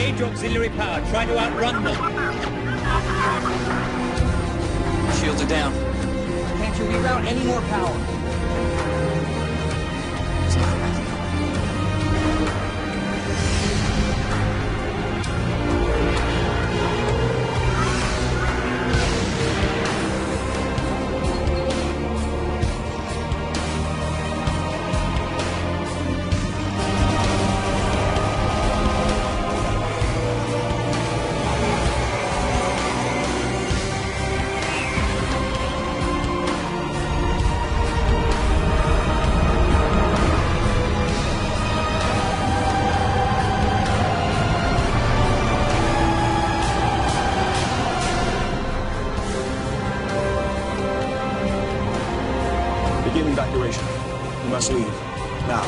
Engage auxiliary power. Try to outrun them. Shields are down. Can't you reroute any more power? Begin evacuation. You must leave. Now.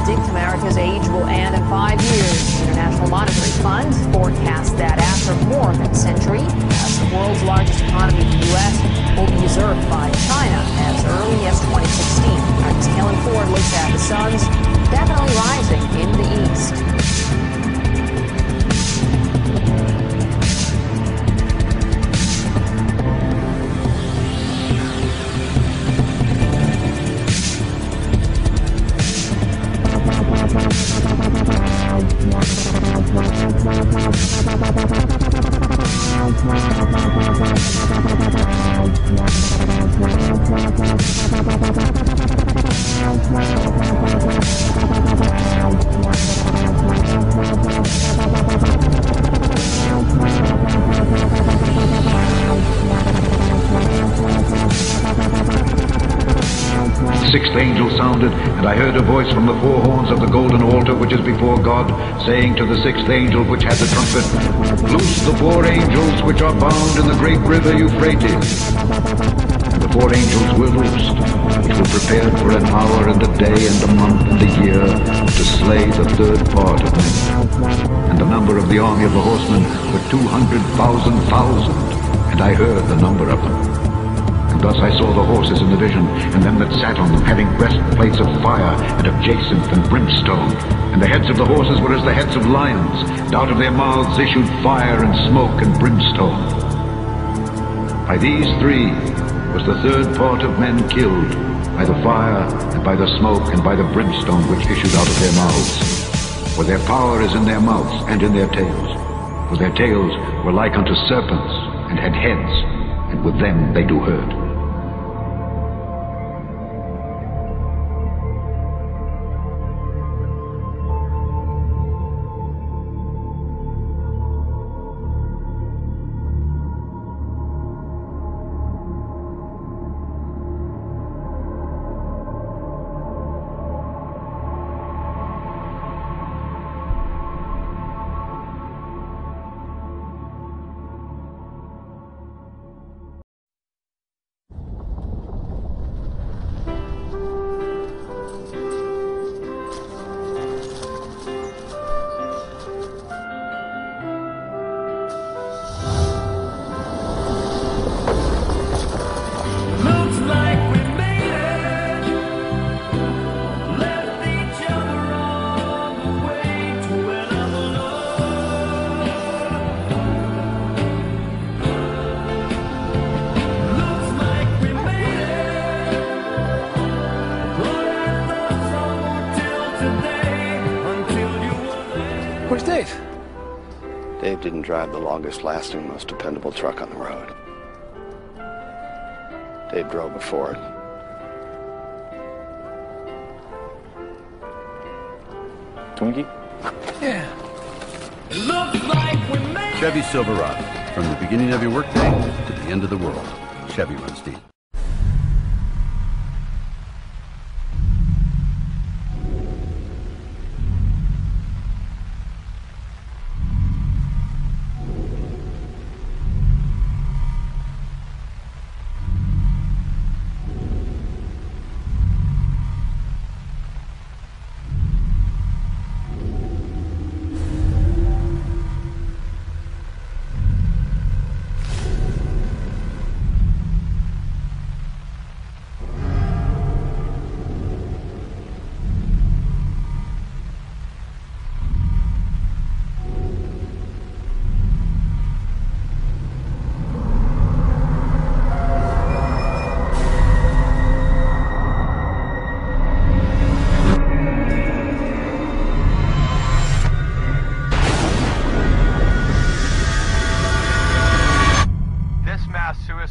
predict America's age will end in 5 years. The International Monetary Fund forecasts that after more than a century, as the world's largest economy, the U.S., will be usurped by China as early as 2016. As Kellen Ford looks at the sun's definitely rising in the east. 6th angel sounded, and I heard a voice from the four horns of the golden altar which is before God, saying to the 6th angel which had the trumpet, Loose the 4 angels which are bound in the great river Euphrates. And the 4 angels were loosed, which were prepared for an hour and a day and a month and a year to slay the 3rd part of men. And the number of the army of the horsemen were 200,000,000, and I heard the number of them. Thus I saw the horses in the vision, and them that sat on them, having breastplates of fire, and of jacinth and brimstone. And the heads of the horses were as the heads of lions, and out of their mouths issued fire and smoke and brimstone. By these three was the third part of men killed, by the fire, and by the smoke, and by the brimstone which issued out of their mouths. For their power is in their mouths and in their tails. For their tails were like unto serpents, and had heads, and with them they do hurt. Where's Dave? Dave didn't drive the longest lasting, most dependable truck on the road. Dave drove a Ford. Twinkie? Yeah. Chevy Silverado. From the beginning of your workday to the end of the world. Chevy runs deep.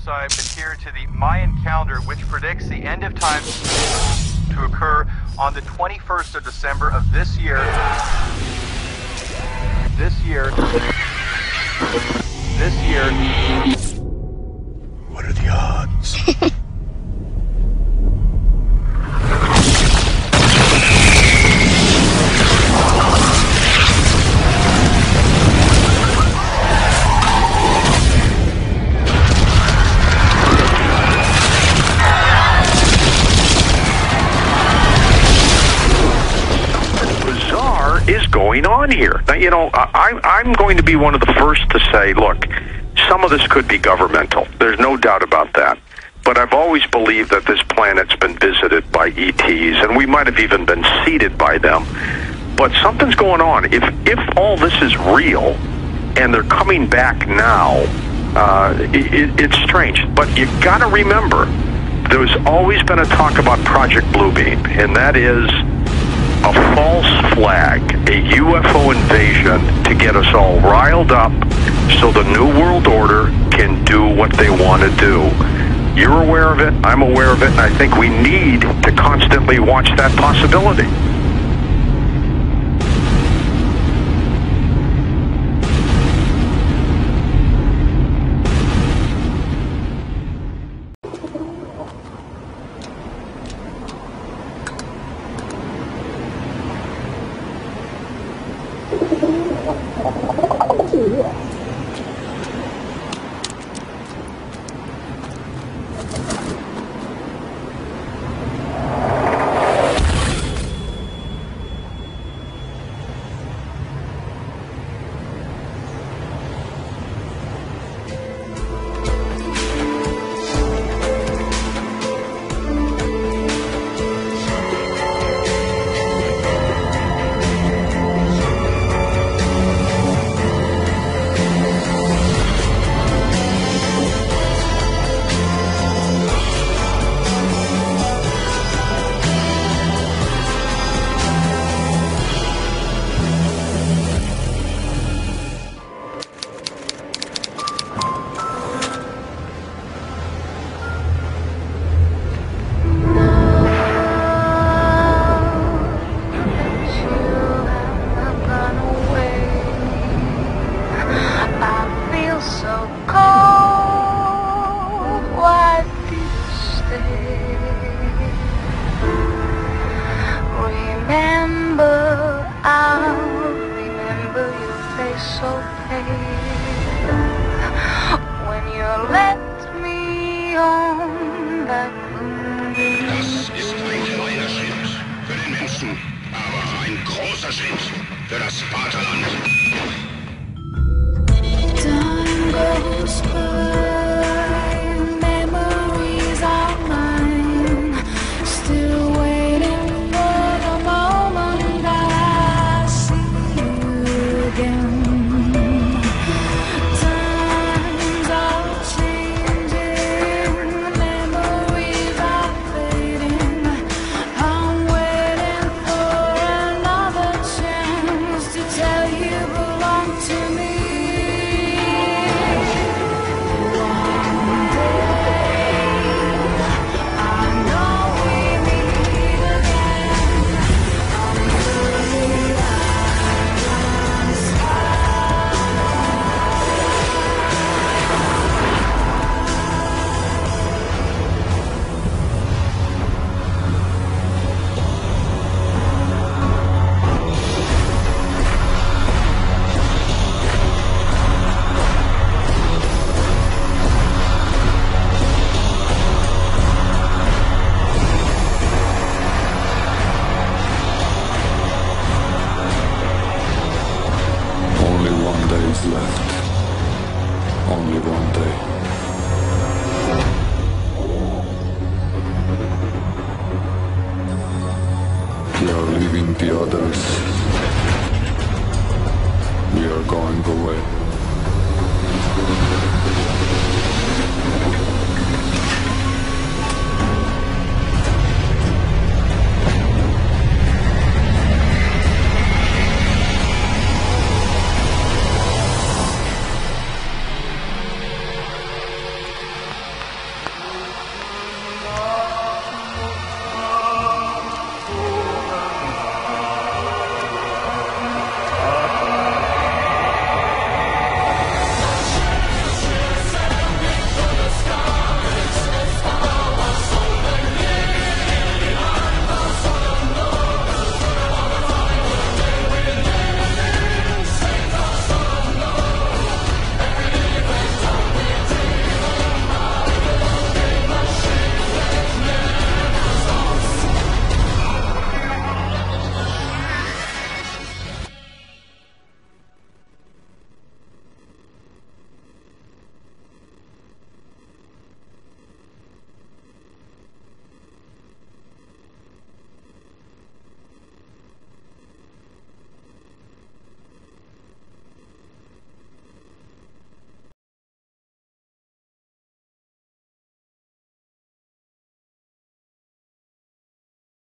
Adhere to the Mayan calendar, which predicts the end of time to occur on the 21st of December of this year. What are the odds? Is going on here. Now, you know, I'm going to be one of the first to say, look, some of this could be governmental. There's no doubt about that. But I've always believed that this planet's been visited by ETs, and we might have even been seeded by them. But something's going on. If all this is real, and they're coming back now, it's strange. But you got to remember, there's always been a talk about Project Bluebeam, and that is a false flag, a UFO invasion to get us all riled up so the New World Order can do what they want to do. You're aware of it, I'm aware of it, and I think we need to constantly watch that possibility. so cold, why did you stay? Remember, I'll remember your face so pale when you let me on that moon. Das ist ein kleiner Schritt für den Menschen, aber ein großer Schritt für das Vaterland. Time goes by, memories are mine, still waiting for the moment that I see you again. Times are changing, memories are fading. I'm waiting for another chance to tell you belong to me. Only one day is left. Only one day. We are leaving the others. We are going away.